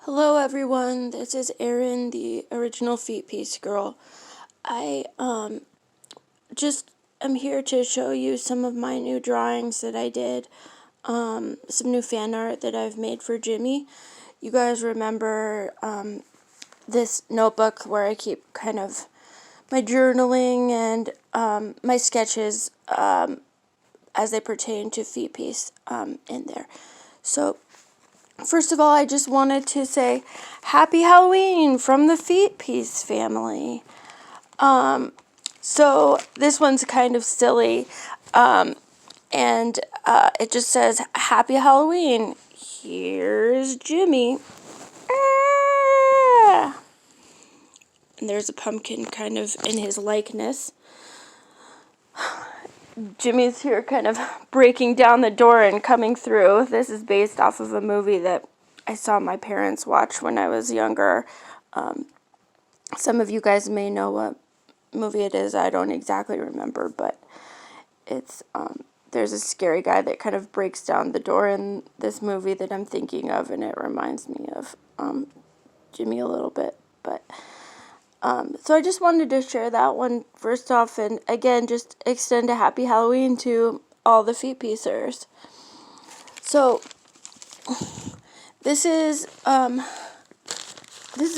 Hello everyone, this is Erin, the original Feet Piece Girl. I just am here to show you some of my new drawings that I did, some new fan art that I've made for Jimmy. You guys remember this notebook where I keep kind of my journaling and my sketches as they pertain to Feet Piece in there. So first of all, I just wanted to say Happy Halloween from the Feet Piece family. So this one's kind of silly, and it just says Happy Halloween. Here's Jimmy. Ah! And there's a pumpkin kind of in his likeness. Jimmy's here kind of breaking down the door and coming through. This is based off of a movie that I saw my parents watch when I was younger. Some of you guys may know what movie it is. I don't exactly remember, but it's there's a scary guy that kind of breaks down the door in this movie that I'm thinking of, and it reminds me of Jimmy a little bit. But so I just wanted to share that one first off, and again, just extend a happy Halloween to all the Feet Piecers. So this is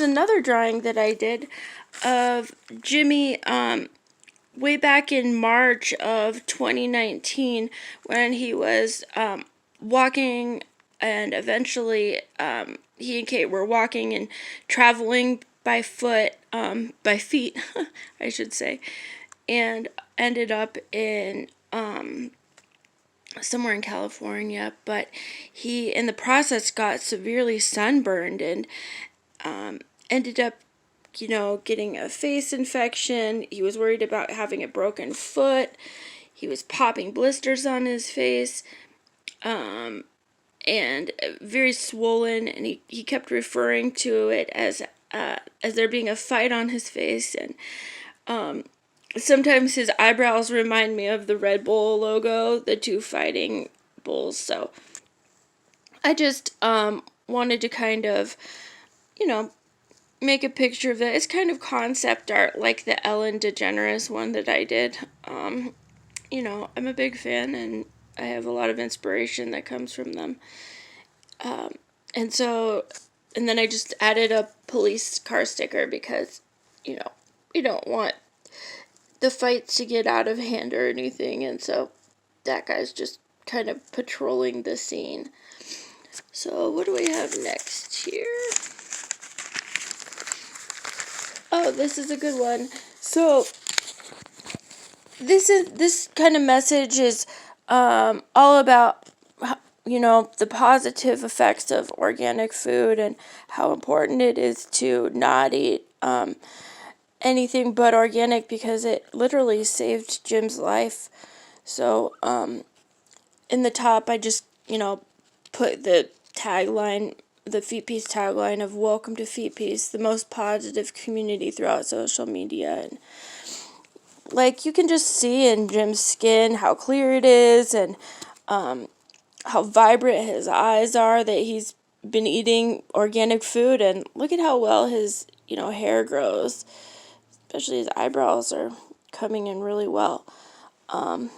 another drawing that I did of Jimmy way back in March of 2019 when he was walking, and eventually he and Kate were walking and traveling by feet, I should say, and ended up in somewhere in California, but he in the process got severely sunburned and ended up getting a face infection. He was worried about having a broken foot. He was popping blisters on his face, and very swollen, and he kept referring to it as there being a fight on his face, and sometimes his eyebrows remind me of the Red Bull logo, the two fighting bulls. So I just wanted to kind of, make a picture of that. It's kind of concept art, like the Ellen DeGeneres one that I did. I'm a big fan, and I have a lot of inspiration that comes from them. And then I just added a police car sticker because, we don't want the fights to get out of hand or anything, and so that guy's just kind of patrolling the scene. So what do we have next here? Oh, this is a good one. So this kind of message is all about the positive effects of organic food and how important it is to not eat anything but organic, because it literally saved Jim's life. So in the top, I just put the tagline, the Feet Piece tagline of "Welcome to Feet Piece, the most positive community throughout social media." And you can just see in Jim's skin how clear it is, and how vibrant his eyes are, that he's been eating organic food, and look at how well his hair grows, especially his eyebrows are coming in really well. And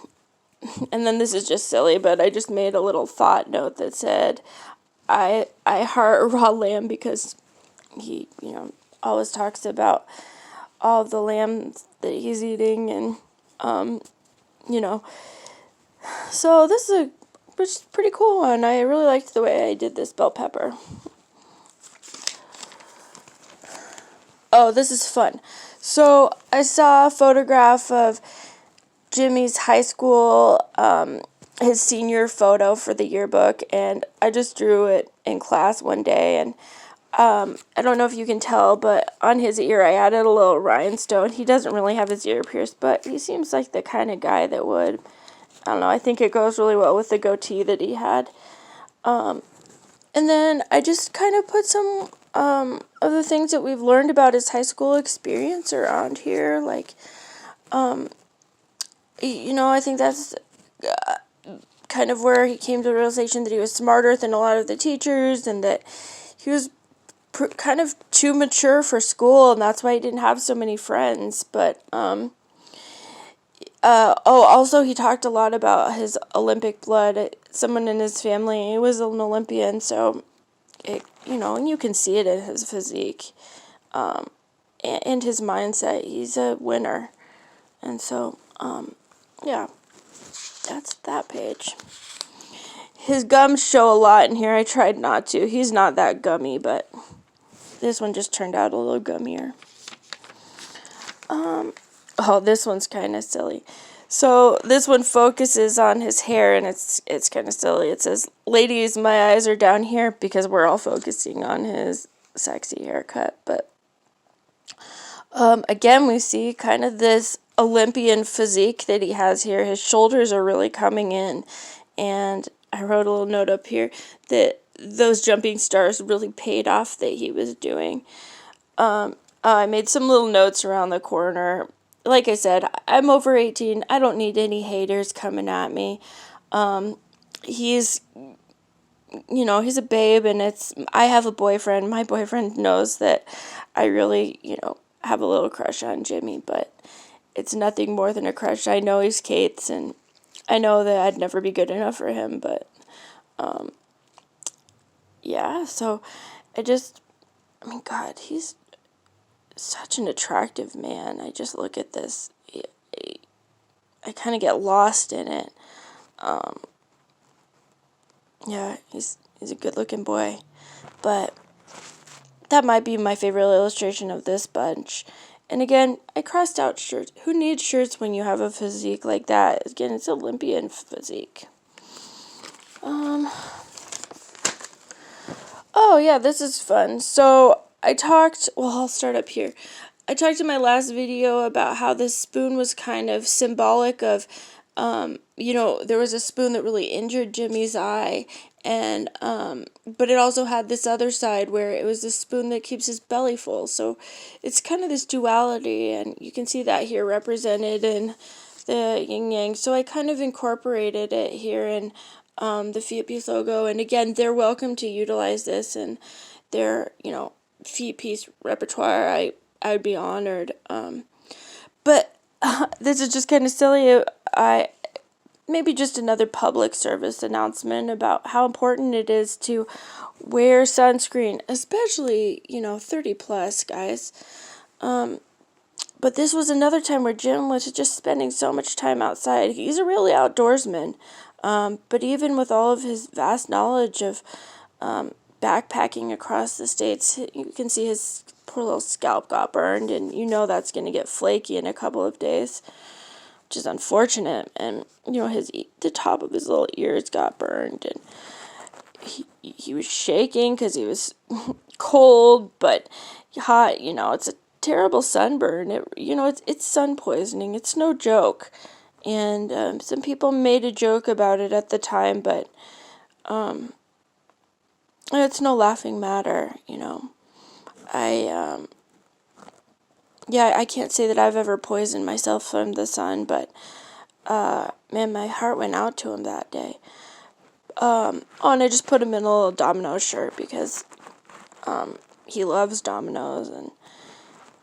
then this is just silly, but I just made a little thought note that said, I heart raw lamb, because he, always talks about all of the lambs that he's eating, and, so this is a pretty cool one. I really liked the way I did this bell pepper. Oh, this is fun. So I saw a photograph of Jimmy's high school, his senior photo for the yearbook, and I just drew it in class one day, and I don't know if you can tell, but on his ear I added a little rhinestone. He doesn't really have his ear pierced, but he seems like the kind of guy that would. I don't know, I think it goes really well with the goatee that he had. And then I just kind of put some of the things that we've learned about his high school experience around here, I think that's kind of where he came to the realization that he was smarter than a lot of the teachers, and that he was kind of too mature for school, and that's why he didn't have so many friends. But also he talked a lot about his Olympic blood. Someone in his family, he was an Olympian, so and you can see it in his physique, and his mindset. He's a winner, and so yeah, that's that page. His gums show a lot in here. I tried not to. He's not that gummy, but this one just turned out a little gummier. Oh, this one's kind of silly. So this one focuses on his hair, and it's kind of silly. It says, "Ladies, my eyes are down here," because we're all focusing on his sexy haircut. But again, we see kind of this Olympian physique that he has here. His shoulders are really coming in, and I wrote a little note up here that those jumping stars really paid off that he was doing. I made some little notes around the corner. Like I said, I'm over 18. I don't need any haters coming at me. He's he's a babe, and I have a boyfriend. My boyfriend knows that I really, have a little crush on Jimmy, but it's nothing more than a crush. I know he's Kate's, and I know that I'd never be good enough for him, but yeah, so God, he's such an attractive man. I just look at this, I kind of get lost in it. Yeah, he's a good-looking boy, but that might be my favorite illustration of this bunch. And again, I crossed out shirts. Who needs shirts when you have a physique like that? Again, it's Olympian physique. Oh yeah, this is fun. So I'll start up here. I talked in my last video about how this spoon was kind of symbolic of, there was a spoon that really injured Jimmy's eye, and but it also had this other side where it was the spoon that keeps his belly full. So it's kind of this duality, and you can see that here represented in the yin yang. So I kind of incorporated it here in the Feet Piece logo, and again, they're welcome to utilize this in their Feet Piece repertoire. I would be honored. But this is just kind of silly. Maybe just another public service announcement about how important it is to wear sunscreen, especially 30 plus guys. But this was another time where Jim was just spending so much time outside. He's a really outdoorsman. But even with all of his vast knowledge of backpacking across the states, you can see his poor little scalp got burned, and that's going to get flaky in a couple of days, which is unfortunate. And the top of his little ears got burned, and he was shaking because he was cold but hot. It's a terrible sunburn. It's sun poisoning. It's no joke. And some people made a joke about it at the time, but it's no laughing matter. I can't say that I've ever poisoned myself from the sun, but man, my heart went out to him that day. And I just put him in a little Domino's shirt because he loves Domino's, and